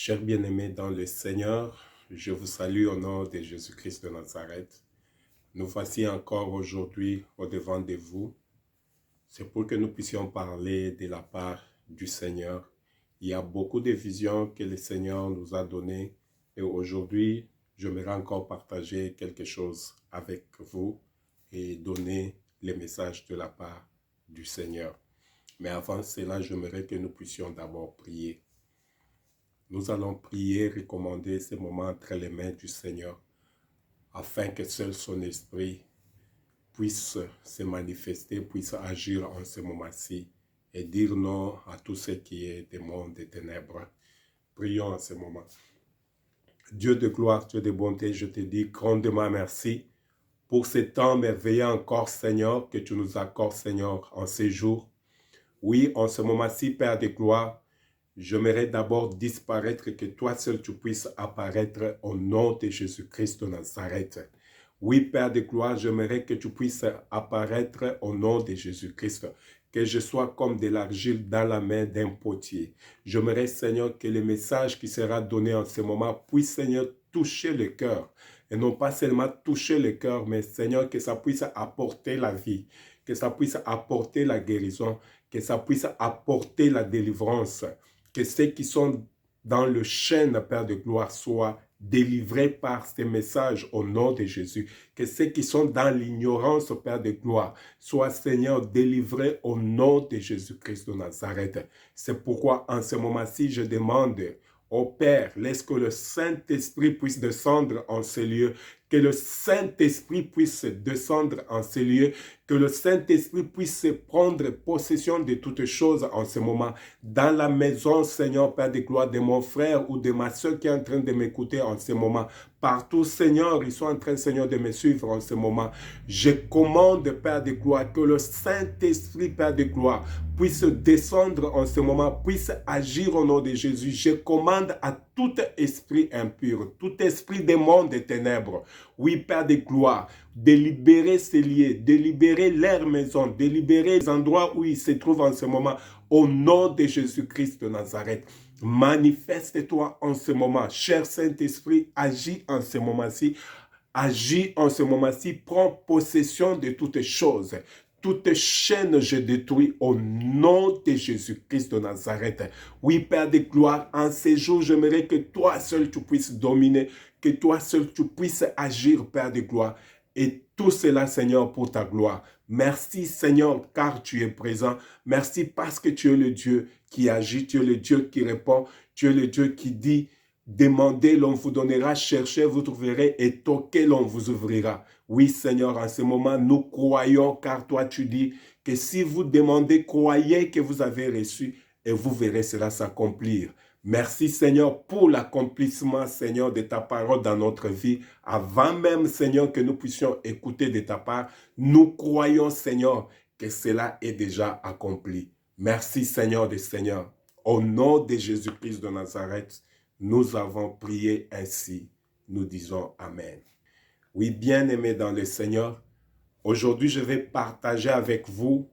Chers bien-aimés dans le Seigneur, je vous salue au nom de Jésus-Christ de Nazareth. Nous voici encore aujourd'hui au-devant de vous. C'est pour que nous puissions parler de la part du Seigneur. Il y a beaucoup de visions que le Seigneur nous a données et aujourd'hui, j'aimerais encore partager quelque chose avec vous et donner les messages de la part du Seigneur. Mais avant cela, j'aimerais que nous puissions d'abord prier. Nous allons prier, recommander ces moments entre les mains du Seigneur, afin que seul son esprit puisse se manifester, puisse agir en ce moment-ci et dire non à tout ce qui est des mondes des ténèbres. Prions en ce moment. Dieu de gloire, Dieu de bonté, je te dis grandement merci pour ce temps merveilleux encore, Seigneur, que tu nous accordes, Seigneur, en ces jours. Oui, en ce moment-ci, Père de gloire, j'aimerais d'abord disparaître, que toi seul tu puisses apparaître au nom de Jésus-Christ de Nazareth. Oui, Père de gloire, j'aimerais que tu puisses apparaître au nom de Jésus-Christ, que je sois comme de l'argile dans la main d'un potier. J'aimerais, Seigneur, que le message qui sera donné en ce moment puisse, Seigneur, toucher le cœur. Et non pas seulement toucher le cœur, mais, Seigneur, que ça puisse apporter la vie, que ça puisse apporter la guérison, que ça puisse apporter la délivrance. Que ceux qui sont dans le chêne, Père de gloire, soient délivrés par ces messages au nom de Jésus. Que ceux qui sont dans l'ignorance, Père de gloire, soient, Seigneur, délivrés au nom de Jésus-Christ de Nazareth. C'est pourquoi, en ce moment-ci, je demande au Père, laisse que le Saint-Esprit puisse descendre en ces lieux, que le Saint-Esprit puisse descendre en ces lieux, que le Saint-Esprit puisse prendre possession de toutes choses en ce moment. Dans la maison, Seigneur, Père de gloire, de mon frère ou de ma soeur qui est en train de m'écouter en ce moment. Partout, Seigneur, ils sont en train, Seigneur, de me suivre en ce moment. Je commande, Père de gloire, que le Saint-Esprit, Père de gloire, puisse descendre en ce moment, puisse agir au nom de Jésus. Je commande à tout esprit impur, tout esprit des mondes des ténèbres, oui, Père de gloire, de libérer ces lieux, de libérer leur maison, de libérer les endroits où ils se trouvent en ce moment, au nom de Jésus-Christ de Nazareth. Manifeste-toi en ce moment. Cher Saint-Esprit, agis en ce moment-ci. Agis en ce moment-ci. Prends possession de toutes choses. Toute chaîne, je détruis au nom de Jésus-Christ de Nazareth. Oui, Père de gloire, en ces jours, j'aimerais que toi seul tu puisses dominer, que toi seul tu puisses agir, Père de gloire. Et tout cela, Seigneur, pour ta gloire. Merci, Seigneur, car tu es présent. Merci parce que tu es le Dieu qui agit, tu es le Dieu qui répond, tu es le Dieu qui dit, demandez, l'on vous donnera, cherchez, vous trouverez, et toquez, l'on vous ouvrira. Oui, Seigneur, en ce moment, nous croyons, car toi, tu dis que si vous demandez, croyez que vous avez reçu, et vous verrez cela s'accomplir. Merci, Seigneur, pour l'accomplissement, Seigneur, de ta parole dans notre vie. Avant même, Seigneur, que nous puissions écouter de ta part, nous croyons, Seigneur, que cela est déjà accompli. Merci, Seigneur des Seigneurs. Au nom de Jésus-Christ de Nazareth, nous avons prié ainsi. Nous disons Amen. Oui, bien-aimés dans le Seigneur, aujourd'hui, je vais partager avec vous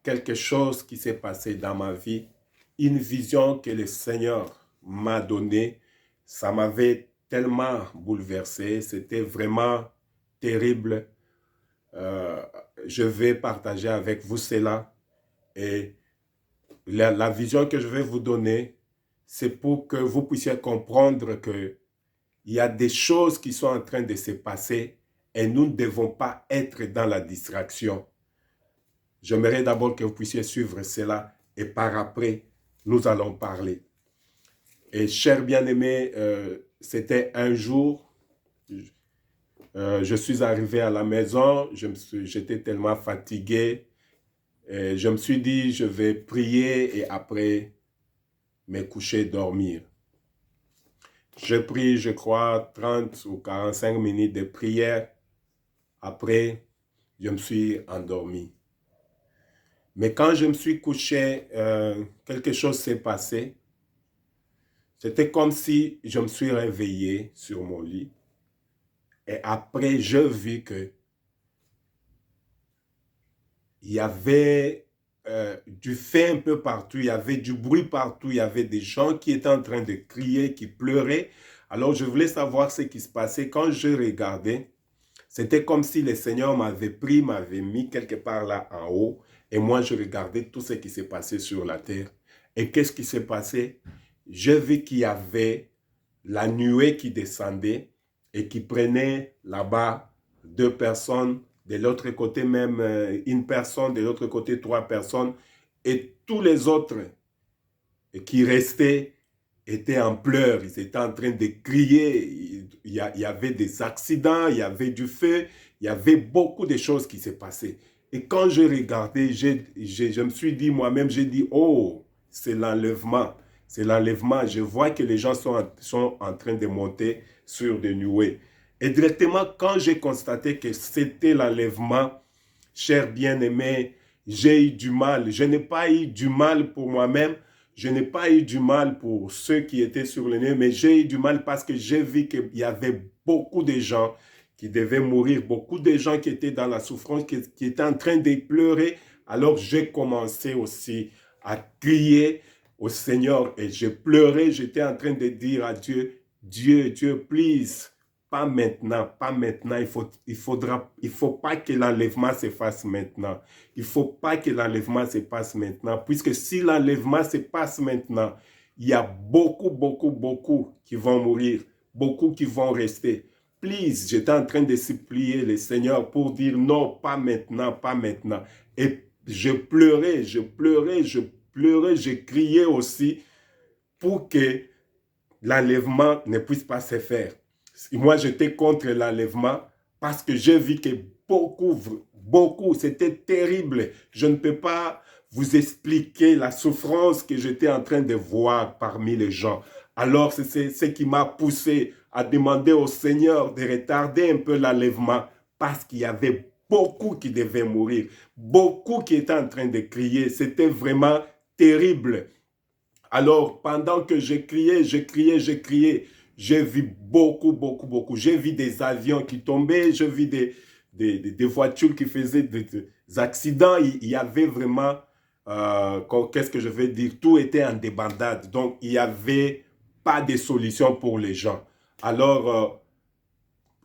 quelque chose qui s'est passé dans ma vie, une vision que le Seigneur m'a donnée. Ça m'avait tellement bouleversé, c'était vraiment terrible. Je vais partager avec vous cela et la vision que je vais vous donner, c'est pour que vous puissiez comprendre que il y a des choses qui sont en train de se passer et nous ne devons pas être dans la distraction. J'aimerais d'abord que vous puissiez suivre cela et par après, nous allons parler. Et chers bien-aimés, c'était un jour, je suis arrivé à la maison, j'étais tellement fatigué, et je me suis dit, je vais prier et après me coucher, dormir. J'ai pris, je crois, 30 ou 45 minutes de prière. Après, je me suis endormi. Mais quand je me suis couché, quelque chose s'est passé. C'était comme si je me suis réveillé sur mon lit. Et après, je vis que il y avait du feu un peu partout, il y avait du bruit partout, il y avait des gens qui étaient en train de crier, qui pleuraient. Alors je voulais savoir ce qui se passait. Quand je regardais, c'était comme si le Seigneur m'avait pris, m'avait mis quelque part là en haut, et moi je regardais tout ce qui s'est passé sur la terre. Et qu'est-ce qui s'est passé? J'ai vu qu'il y avait la nuée qui descendait et qui prenait là-bas 2 personnes, de l'autre côté même une personne, de l'autre côté 3 personnes, et tous les autres qui restaient étaient en pleurs, ils étaient en train de crier, il y avait des accidents, il y avait du feu, il y avait beaucoup de choses qui se passaient. Et quand je regardais, je me suis dit moi-même, j'ai dit, oh, c'est l'enlèvement. C'est l'enlèvement. Je vois que les gens sont en train de monter sur des nuées. Et directement, quand j'ai constaté que c'était l'enlèvement, cher bien-aimé, j'ai eu du mal. Je n'ai pas eu du mal pour moi-même. Je n'ai pas eu du mal pour ceux qui étaient sur le nez, mais j'ai eu du mal parce que j'ai vu qu'il y avait beaucoup de gens qui devaient mourir, beaucoup de gens qui étaient dans la souffrance, qui étaient en train de pleurer. Alors j'ai commencé aussi à crier au Seigneur et j'ai pleuré. J'étais en train de dire à Dieu, Dieu, please, pas maintenant, pas maintenant. Il faut pas que l'enlèvement se fasse maintenant. Il faut pas que l'enlèvement se passe maintenant, puisque si l'enlèvement se passe maintenant, il y a beaucoup qui vont mourir, beaucoup qui vont rester. Please, j'étais en train de supplier le Seigneur pour dire non, pas maintenant, pas maintenant. Et je pleurais, je criais aussi pour que l'enlèvement ne puisse pas se faire. Moi, j'étais contre l'enlèvement parce que j'ai vu que beaucoup, c'était terrible. Je ne peux pas vous expliquer la souffrance que j'étais en train de voir parmi les gens. Alors, c'est ce qui m'a poussé à demander au Seigneur de retarder un peu l'enlèvement parce qu'il y avait beaucoup qui devaient mourir, beaucoup qui étaient en train de crier. C'était vraiment terrible. Alors, pendant que je criais, j'ai vu beaucoup. J'ai vu des avions qui tombaient, j'ai vu des voitures qui faisaient des accidents. Il y avait vraiment, qu'est-ce que je vais dire, tout était en débandade. Donc, il n'y avait pas de solution pour les gens. Alors,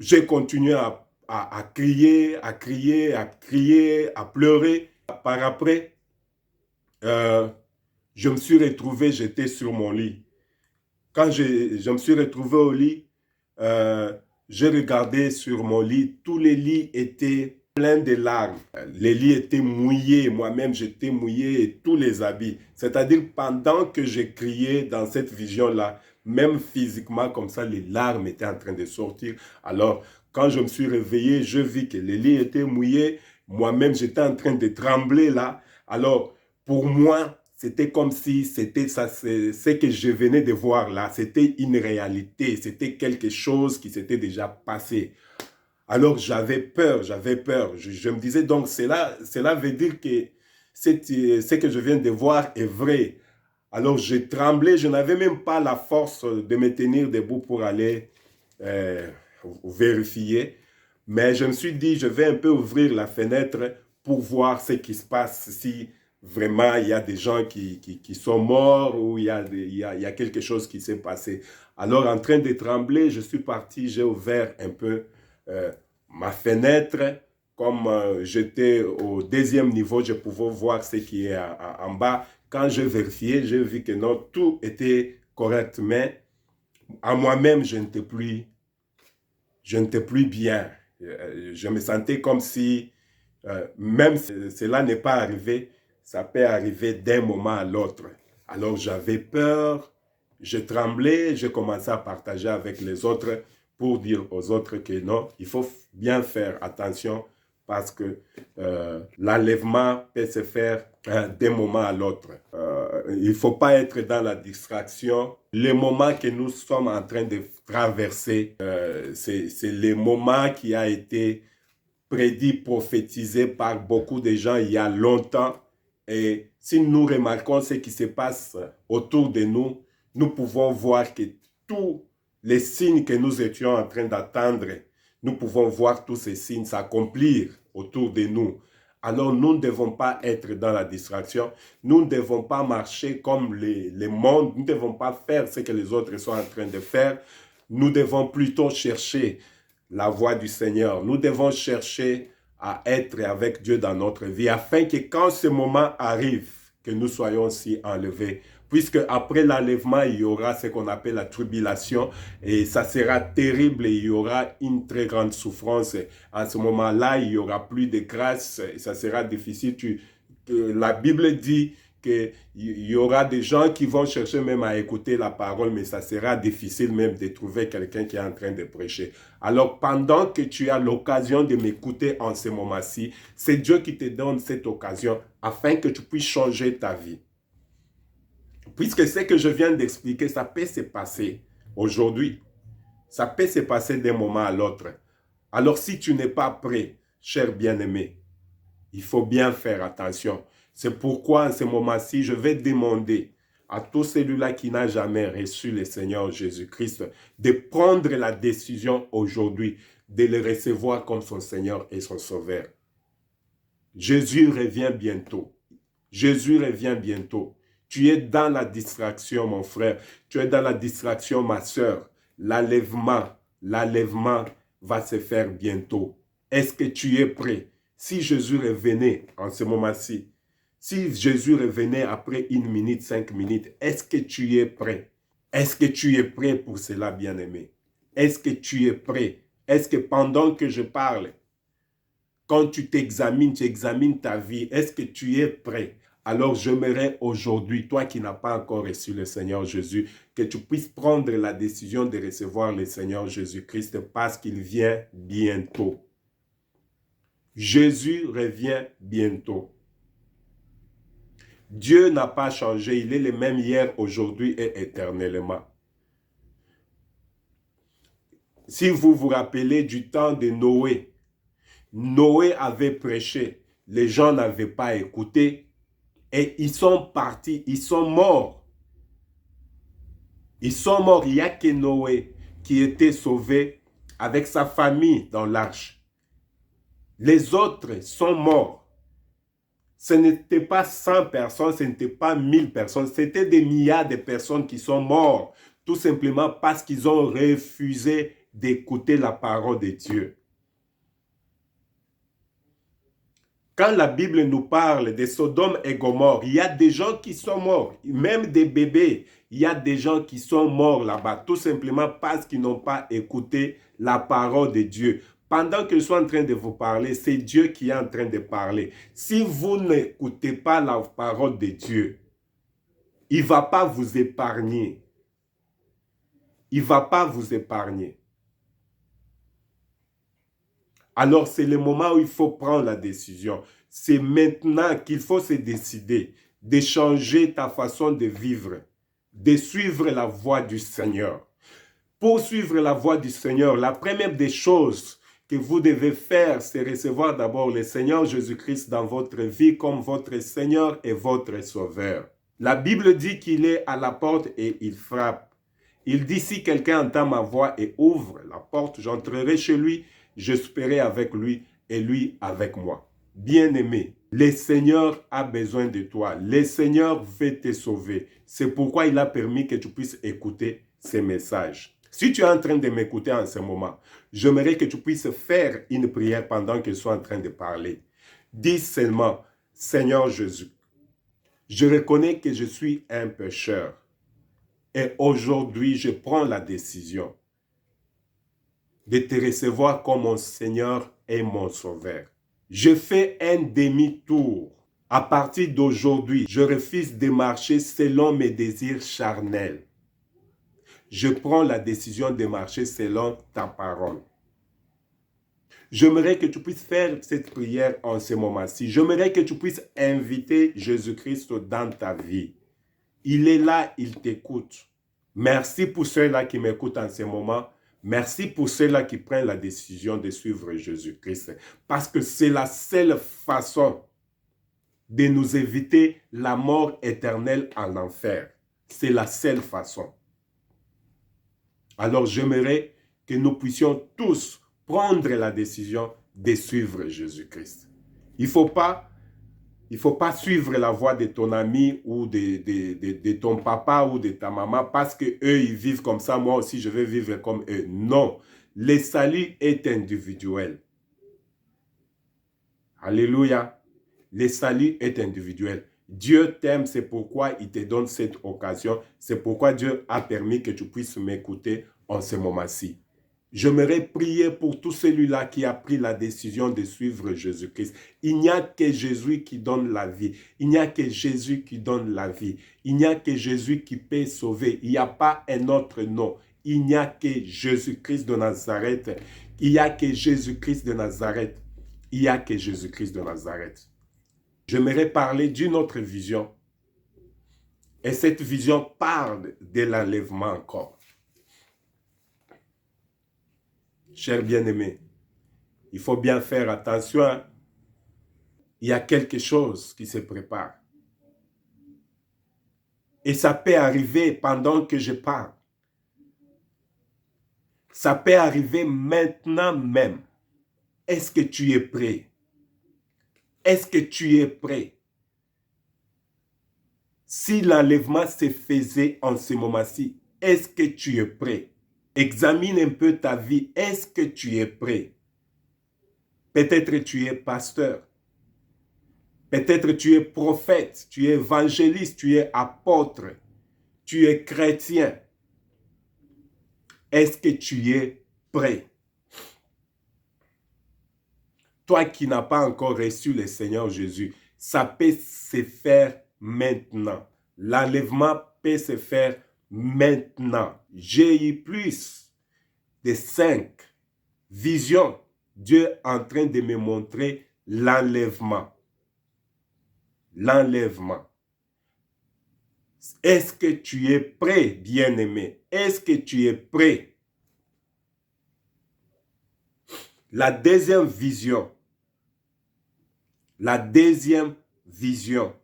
j'ai continué à crier, à pleurer. Par après, euh, je me suis retrouvé, j'étais sur mon lit. Quand je me suis retrouvé au lit, euh, j'ai regardé sur mon lit, tous les lits étaient pleins de larmes. Les lits étaient mouillés, moi-même j'étais mouillé et tous les habits. C'est-à-dire pendant que j'ai crié dans cette vision-là, même physiquement comme ça, les larmes étaient en train de sortir. Alors, quand je me suis réveillé, je vis que les lits étaient mouillés. Moi-même, j'étais en train de trembler là. Alors, pour moi, c'était comme si c'était ça, ce que je venais de voir là, c'était une réalité, c'était quelque chose qui s'était déjà passé. Alors j'avais peur. Je me disais donc, cela veut dire que ce que je viens de voir est vrai. Alors j'ai tremblé, je n'avais même pas la force de me tenir debout pour aller euh, vérifier. Mais je me suis dit, je vais un peu ouvrir la fenêtre pour voir ce qui se passe, si vraiment il y a des gens qui sont morts ou il y a quelque chose qui s'est passé. Alors en train de trembler, je suis parti, j'ai ouvert un peu euh, ma fenêtre. Comme j'étais au deuxième niveau, je pouvais voir ce qui est en bas. Quand j'ai vérifié, j'ai vu que non, tout était correct. Mais à moi-même, je n'étais plus bien. Je me sentais comme si, même si cela n'est pas arrivé, ça peut arriver d'un moment à l'autre. Alors j'avais peur, je tremblais, je commençais à partager avec les autres pour dire aux autres que non, il faut bien faire attention parce que l'enlèvement peut se faire d'un moment à l'autre. Il ne faut pas être dans la distraction. Le moment que nous sommes en train de traverser, c'est le moment qui a été prédit, prophétisé par beaucoup de gens il y a longtemps. Et si nous remarquons ce qui se passe autour de nous, nous pouvons voir que tous les signes que nous étions en train d'attendre, nous pouvons voir tous ces signes s'accomplir autour de nous. Alors nous ne devons pas être dans la distraction. Nous ne devons pas marcher comme les mondes. Nous ne devons pas faire ce que les autres sont en train de faire. Nous devons plutôt chercher la voie du Seigneur. Nous devons chercher à être avec Dieu dans notre vie afin que quand ce moment arrive, que nous soyons aussi enlevés. Puisque après l'enlèvement, il y aura ce qu'on appelle la tribulation et ça sera terrible et il y aura une très grande souffrance. À ce moment-là, il n'y aura plus de grâce et ça sera difficile. La Bible dit qu'il y aura des gens qui vont chercher même à écouter la parole, mais ça sera difficile même de trouver quelqu'un qui est en train de prêcher. Alors, pendant que tu as l'occasion de m'écouter en ce moment-ci, c'est Dieu qui te donne cette occasion afin que tu puisses changer ta vie. Puisque ce que je viens d'expliquer, ça peut se passer aujourd'hui. Ça peut se passer d'un moment à l'autre. Alors, si tu n'es pas prêt, cher bien-aimé, il faut bien faire attention. C'est pourquoi, en ce moment-ci, je vais demander à tout celui-là qui n'a jamais reçu le Seigneur Jésus-Christ de prendre la décision aujourd'hui de le recevoir comme son Seigneur et son Sauveur. Jésus revient bientôt. Jésus revient bientôt. Tu es dans la distraction, mon frère. Tu es dans la distraction, ma soeur. L'enlèvement va se faire bientôt. Est-ce que tu es prêt? Si Jésus revenait en ce moment-ci, si Jésus revenait après 1 minute, 5 minutes, est-ce que tu es prêt? Est-ce que tu es prêt pour cela, bien-aimé? Est-ce que tu es prêt? Est-ce que pendant que je parle, quand tu examines ta vie, est-ce que tu es prêt? Alors j'aimerais aujourd'hui, toi qui n'as pas encore reçu le Seigneur Jésus, que tu puisses prendre la décision de recevoir le Seigneur Jésus-Christ parce qu'il vient bientôt. Jésus revient bientôt. Dieu n'a pas changé, il est le même hier, aujourd'hui et éternellement. Si vous vous rappelez du temps de Noé, Noé avait prêché, les gens n'avaient pas écouté et ils sont partis, ils sont morts. Ils sont morts, il n'y a que Noé qui était sauvé avec sa famille dans l'arche. Les autres sont morts. Ce n'était pas 100 personnes, ce n'était pas 1000 personnes, c'était des milliards de personnes qui sont mortes, tout simplement parce qu'ils ont refusé d'écouter la parole de Dieu. Quand la Bible nous parle de Sodome et Gomorrhe, il y a des gens qui sont morts, même des bébés. Il y a des gens qui sont morts là-bas, tout simplement parce qu'ils n'ont pas écouté la parole de Dieu. Pendant que je suis en train de vous parler, c'est Dieu qui est en train de parler. Si vous n'écoutez pas la parole de Dieu, il ne va pas vous épargner. Il ne va pas vous épargner. Alors, c'est le moment où il faut prendre la décision. C'est maintenant qu'il faut se décider de changer ta façon de vivre, de suivre la voie du Seigneur. Pour suivre la voie du Seigneur, la première des choses que vous devez faire, c'est recevoir d'abord le Seigneur Jésus-Christ dans votre vie comme votre Seigneur et votre Sauveur. La Bible dit qu'il est à la porte et il frappe. Il dit, si quelqu'un entend ma voix et ouvre la porte, j'entrerai chez lui, je souperai avec lui et lui avec moi. Bien-aimé, le Seigneur a besoin de toi. Le Seigneur veut te sauver. C'est pourquoi il a permis que tu puisses écouter ces messages. Si tu es en train de m'écouter en ce moment, j'aimerais que tu puisses faire une prière pendant que je suis en train de parler. Dis seulement, Seigneur Jésus, je reconnais que je suis un pécheur. Et aujourd'hui, je prends la décision de te recevoir comme mon Seigneur et mon Sauveur. Je fais un demi-tour. À partir d'aujourd'hui, je refuse de marcher selon mes désirs charnels. Je prends la décision de marcher selon ta parole. J'aimerais que tu puisses faire cette prière en ce moment-ci. J'aimerais que tu puisses inviter Jésus-Christ dans ta vie. Il est là, il t'écoute. Merci pour ceux-là qui m'écoutent en ce moment. Merci pour ceux-là qui prennent la décision de suivre Jésus-Christ. Parce que c'est la seule façon de nous éviter la mort éternelle en enfer. C'est la seule façon. Alors j'aimerais que nous puissions tous prendre la décision de suivre Jésus-Christ. Il ne faut pas suivre la voie de ton ami ou de ton papa ou de ta maman parce qu'eux, ils vivent comme ça, moi aussi, je vais vivre comme eux. Non, le salut est individuel. Alléluia. Le salut est individuel. Dieu t'aime, c'est pourquoi il te donne cette occasion. C'est pourquoi Dieu a permis que tu puisses m'écouter en ce moment-ci. J'aimerais prier pour tout celui-là qui a pris la décision de suivre Jésus-Christ. Il n'y a que Jésus qui donne la vie. Il n'y a que Jésus qui donne la vie. Il n'y a que Jésus qui peut sauver. Il n'y a pas un autre nom. Il n'y a que Jésus-Christ de Nazareth. Il n'y a que Jésus-Christ de Nazareth. Il n'y a que Jésus-Christ de Nazareth. J'aimerais parler d'une autre vision. Et cette vision parle de l'enlèvement encore. Chers bien-aimés, il faut bien faire attention. Il y a quelque chose qui se prépare. Et ça peut arriver pendant que je parle. Ça peut arriver maintenant même. Est-ce que tu es prêt? Est-ce que tu es prêt? Si l'enlèvement se faisait en ce moment-ci, est-ce que tu es prêt? Examine un peu ta vie. Est-ce que tu es prêt? Peut-être tu es pasteur. Peut-être tu es prophète, tu es évangéliste, tu es apôtre, tu es chrétien. Est-ce que tu es prêt? Toi qui n'as pas encore reçu le Seigneur Jésus, ça peut se faire maintenant. L'enlèvement peut se faire maintenant. J'ai eu plus de 5 visions. Dieu est en train de me montrer l'enlèvement. L'enlèvement. Est-ce que tu es prêt, bien-aimé? Est-ce que tu es prêt? La deuxième vision. La deuxième vision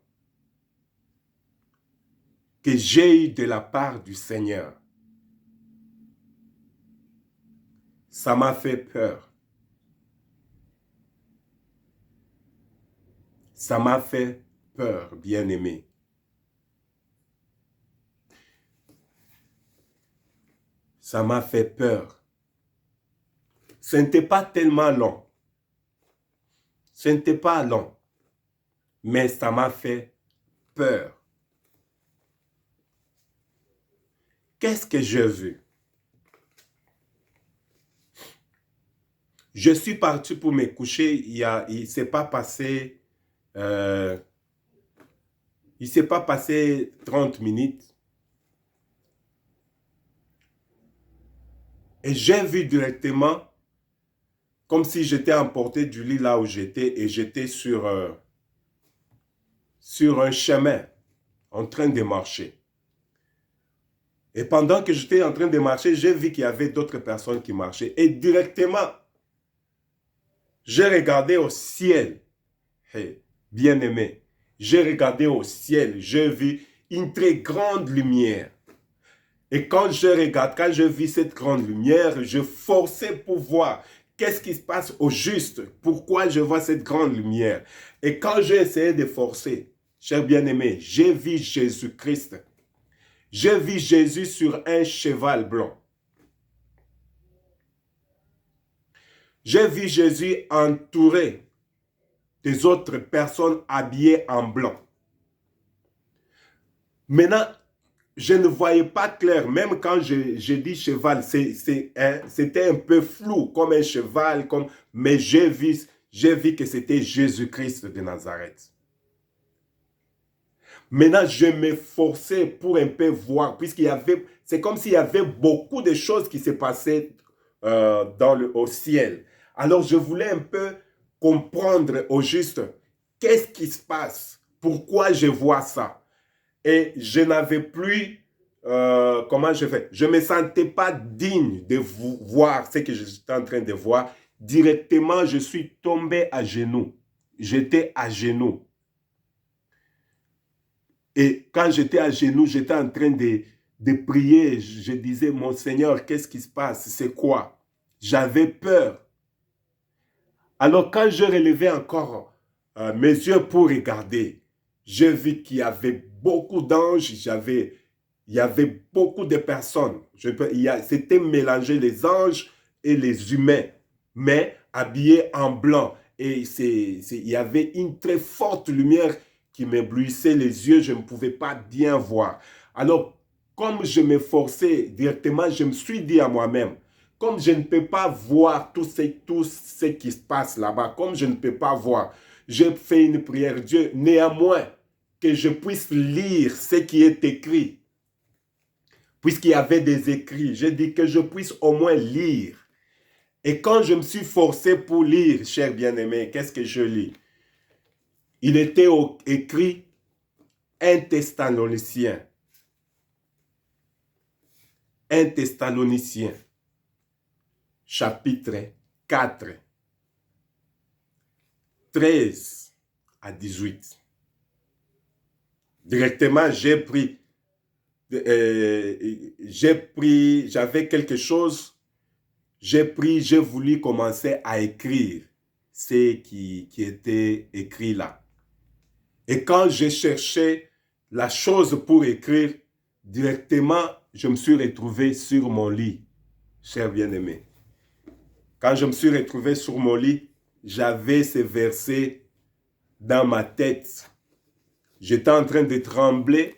que j'ai eue de la part du Seigneur. Ça m'a fait peur. Ça m'a fait peur, bien-aimé. Ça m'a fait peur. Ce n'était pas tellement long. Ce n'était pas long. Mais ça m'a fait peur. Qu'est-ce que j'ai vu? Je suis parti pour me coucher. Il ne s'est pas passé... il s'est pas passé 30 minutes. Et j'ai vu directement, comme si j'étais emporté du lit là où j'étais, et j'étais sur un chemin, en train de marcher. Et pendant que j'étais en train de marcher, j'ai vu qu'il y avait d'autres personnes qui marchaient. Et directement, j'ai regardé au ciel. Hey, bien-aimé, j'ai regardé au ciel, j'ai vu une très grande lumière. Et quand je vis cette grande lumière, je forçais pour voir qu'est-ce qui se passe au juste, pourquoi je vois cette grande lumière. Et quand j'ai essayé de forcer, cher bien-aimé, j'ai vu Jésus-Christ. J'ai vu Jésus sur un cheval blanc. J'ai vu Jésus entouré des autres personnes habillées en blanc. Maintenant, je ne voyais pas clair, même quand je dis cheval, c'était un peu flou, comme un cheval, mais j'ai vu que c'était Jésus-Christ de Nazareth. Maintenant, je m'efforçais pour un peu voir, c'est comme s'il y avait beaucoup de choses qui se passaient au ciel. Alors, je voulais un peu comprendre au juste, qu'est-ce qui se passe? Pourquoi je vois ça? Et je n'avais plus, comment je fais? Je ne me sentais pas digne de voir ce que j'étais en train de voir. Directement, je suis tombé à genoux. J'étais à genoux. Et quand j'étais à genoux, j'étais en train de prier. Je disais, mon Seigneur, qu'est-ce qui se passe? C'est quoi? J'avais peur. Alors quand je relevais encore mes yeux pour regarder, j'ai vu qu'il y avait beaucoup d'anges, il y avait beaucoup de personnes. C'était mélangé les anges et les humains, mais habillés en blanc. Et il y avait une très forte lumière qui m'éblouissait les yeux, je ne pouvais pas bien voir. Alors, comme je m'efforçais directement, je me suis dit à moi-même, comme je ne peux pas voir tout ce qui se passe là-bas, comme je ne peux pas voir, j'ai fait une prière, Dieu, néanmoins, que je puisse lire ce qui est écrit. Puisqu'il y avait des écrits, j'ai dit que je puisse au moins lire. Et quand je me suis forcé pour lire, cher bien-aimé, qu'est-ce que je lis? Il était écrit 1 Thessaloniciens. 1 Thessaloniciens, chapitre 4, 13 à 18. Directement, j'avais quelque chose, j'ai voulu commencer à écrire ce qui était écrit là. Et quand j'ai cherché la chose pour écrire, directement, je me suis retrouvé sur mon lit, cher bien-aimé. Quand je me suis retrouvé sur mon lit, j'avais ces versets dans ma tête. J'étais en train de trembler.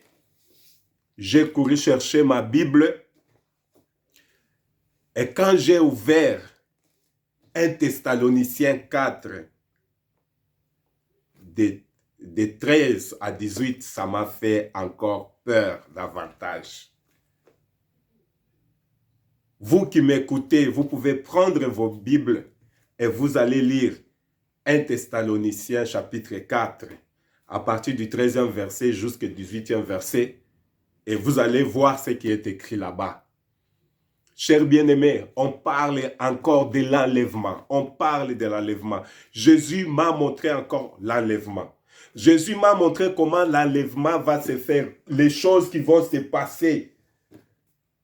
J'ai couru chercher ma Bible. Et quand j'ai ouvert 1 Thessaloniciens 4, de 13 à 18, ça m'a fait encore peur davantage. Vous qui m'écoutez, vous pouvez prendre vos Bibles et vous allez lire 1 Thessaloniciens chapitre 4, à partir du 13e verset jusqu'au 18e verset, et vous allez voir ce qui est écrit là-bas. Chers bien-aimés, on parle encore de l'enlèvement. On parle de l'enlèvement. Jésus m'a montré encore l'enlèvement. Jésus m'a montré comment l'enlèvement va se faire, les choses qui vont se passer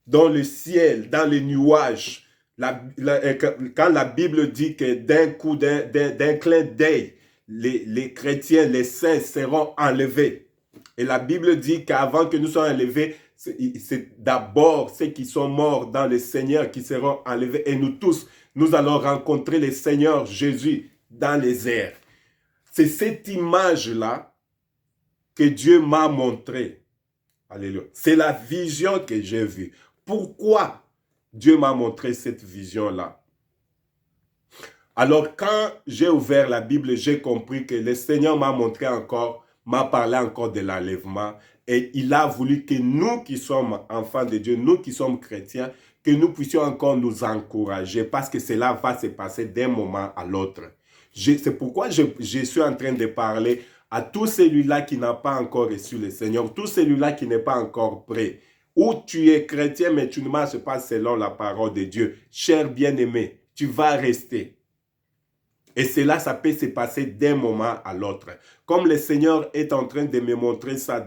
dans le ciel, dans les nuages. Quand la Bible dit que d'un coup, d'un clin d'œil, les chrétiens, les saints seront enlevés. Et la Bible dit qu'avant que nous soyons enlevés, c'est d'abord ceux qui sont morts dans le Seigneur qui seront enlevés. Et nous tous, nous allons rencontrer le Seigneur Jésus dans les airs. C'est cette image-là que Dieu m'a montrée. Alléluia. C'est la vision que j'ai vue. Pourquoi Dieu m'a montré cette vision-là? Alors, quand j'ai ouvert la Bible, j'ai compris que le Seigneur m'a montré encore, m'a parlé encore de l'enlèvement. Et il a voulu que nous qui sommes enfants de Dieu, nous qui sommes chrétiens, que nous puissions encore nous encourager parce que cela va se passer d'un moment à l'autre. C'est pourquoi je suis en train de parler à tout celui-là qui n'a pas encore reçu le Seigneur, tout celui-là qui n'est pas encore prêt. Ou tu es chrétien, mais tu ne marches pas selon la parole de Dieu. Cher bien-aimé, tu vas rester. Et cela, ça peut se passer d'un moment à l'autre. Comme le Seigneur est en train de me montrer ça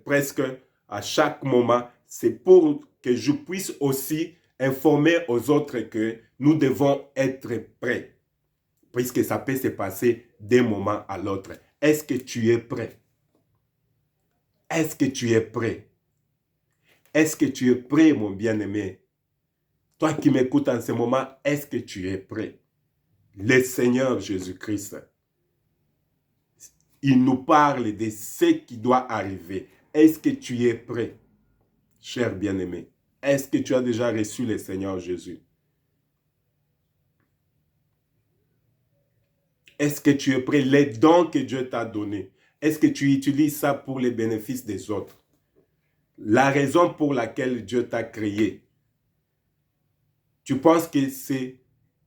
presque à chaque moment, c'est pour que je puisse aussi informer aux autres que nous devons être prêts. Puisque ça peut se passer d'un moment à l'autre. Est-ce que tu es prêt? Est-ce que tu es prêt? Est-ce que tu es prêt, mon bien-aimé? Toi qui m'écoutes en ce moment, est-ce que tu es prêt? Le Seigneur Jésus-Christ, il nous parle de ce qui doit arriver. Est-ce que tu es prêt, cher bien-aimé? Est-ce que tu as déjà reçu le Seigneur Jésus? Est-ce que tu es prêt? Les dons que Dieu t'a donnés, est-ce que tu utilises ça pour les bénéfices des autres? La raison pour laquelle Dieu t'a créé, tu penses que c'est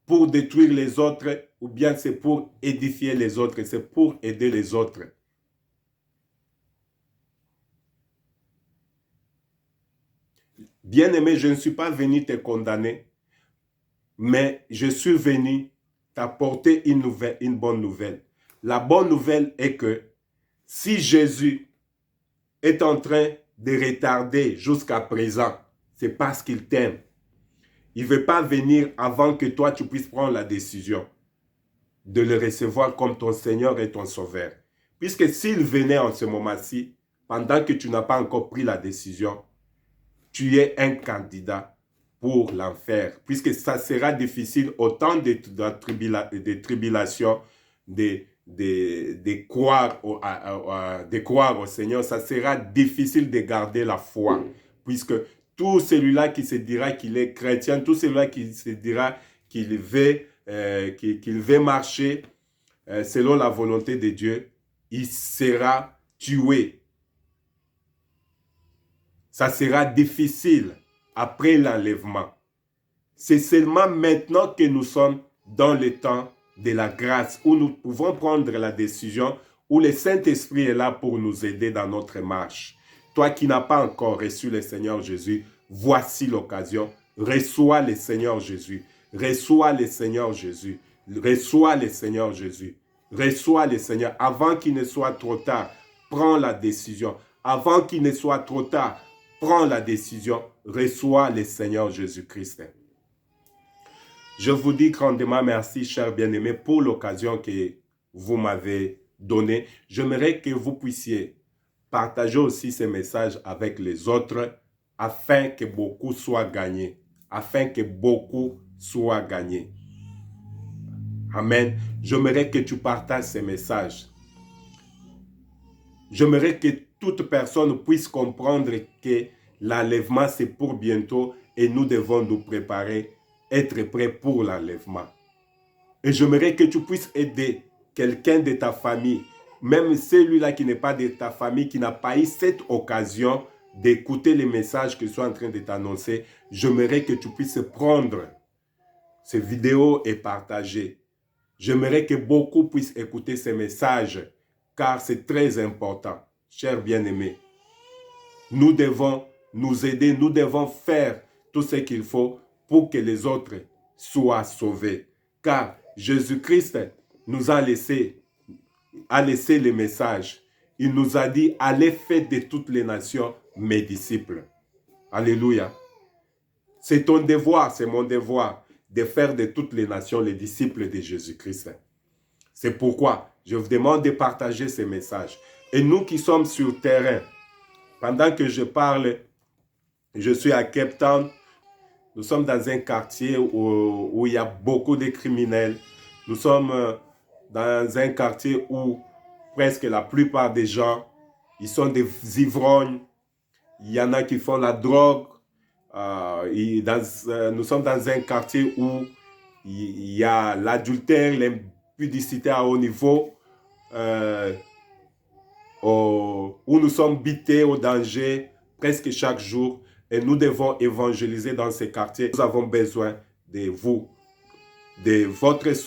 pour détruire les autres ou bien c'est pour édifier les autres, c'est pour aider les autres? Bien-aimé, je ne suis pas venu te condamner, mais je suis venu t'apporter une bonne nouvelle. La bonne nouvelle est que si Jésus est en train de retarder jusqu'à présent, c'est parce qu'il t'aime. Il ne veut pas venir avant que toi tu puisses prendre la décision. de le recevoir comme ton Seigneur et ton Sauveur. Puisque s'il venait en ce moment-ci, pendant que tu n'as pas encore pris la décision, tu es un candidat pour l'enfer. Puisque ça sera difficile au temps des tribulations, de croire au Seigneur. Ça sera difficile de garder la foi. Puisque tout celui-là qui se dira qu'il est chrétien, tout celui-là qui se dira qu'il veut marcher selon la volonté de Dieu, il sera tué. Ça sera difficile après l'enlèvement. C'est seulement maintenant que nous sommes dans le temps de la grâce, où nous pouvons prendre la décision, où le Saint-Esprit est là pour nous aider dans notre marche. Toi qui n'as pas encore reçu le Seigneur Jésus, voici l'occasion. Reçois le Seigneur Jésus. Reçois le Seigneur Jésus. Reçois le Seigneur Jésus. Reçois le Seigneur. Avant qu'il ne soit trop tard, prends la décision. Avant qu'il ne soit trop tard, prends la décision. Reçois le Seigneur Jésus-Christ. Je vous dis grandement merci, chers bien-aimés, pour l'occasion que vous m'avez donnée. J'aimerais que vous puissiez partager aussi ces messages avec les autres afin que beaucoup soient gagnés. Afin que beaucoup soient gagnés. Amen. J'aimerais que tu partages ces messages. J'aimerais que toute personne puisse comprendre que l'enlèvement, c'est pour bientôt et nous devons nous préparer, être prêts pour l'enlèvement. Et j'aimerais que tu puisses aider quelqu'un de ta famille, même celui-là qui n'est pas de ta famille, qui n'a pas eu cette occasion d'écouter les messages que je suis en train de t'annoncer. J'aimerais que tu puisses prendre ces vidéos et partager. J'aimerais que beaucoup puissent écouter ces messages, car c'est très important, chers bien-aimés. Nous devons nous aider, nous devons faire tout ce qu'il faut pour que les autres soient sauvés. Car Jésus-Christ nous a laissé le message. Il nous a dit, allez faire de toutes les nations mes disciples. Alléluia. C'est ton devoir, c'est mon devoir de faire de toutes les nations les disciples de Jésus-Christ. C'est pourquoi je vous demande de partager ces messages. Et nous qui sommes sur terrain, pendant que je parle, je suis à Cape Town. Nous sommes dans un quartier où il y a beaucoup de criminels. Nous sommes dans un quartier où presque la plupart des gens, ils sont des ivrognes. Il y en a qui font la drogue. Nous sommes dans un quartier où il y a l'adultère, l'impudicité à haut niveau, où nous sommes bités au danger presque chaque jour. Et nous devons évangéliser dans ces quartiers. Nous avons besoin de vous, de votre soutien.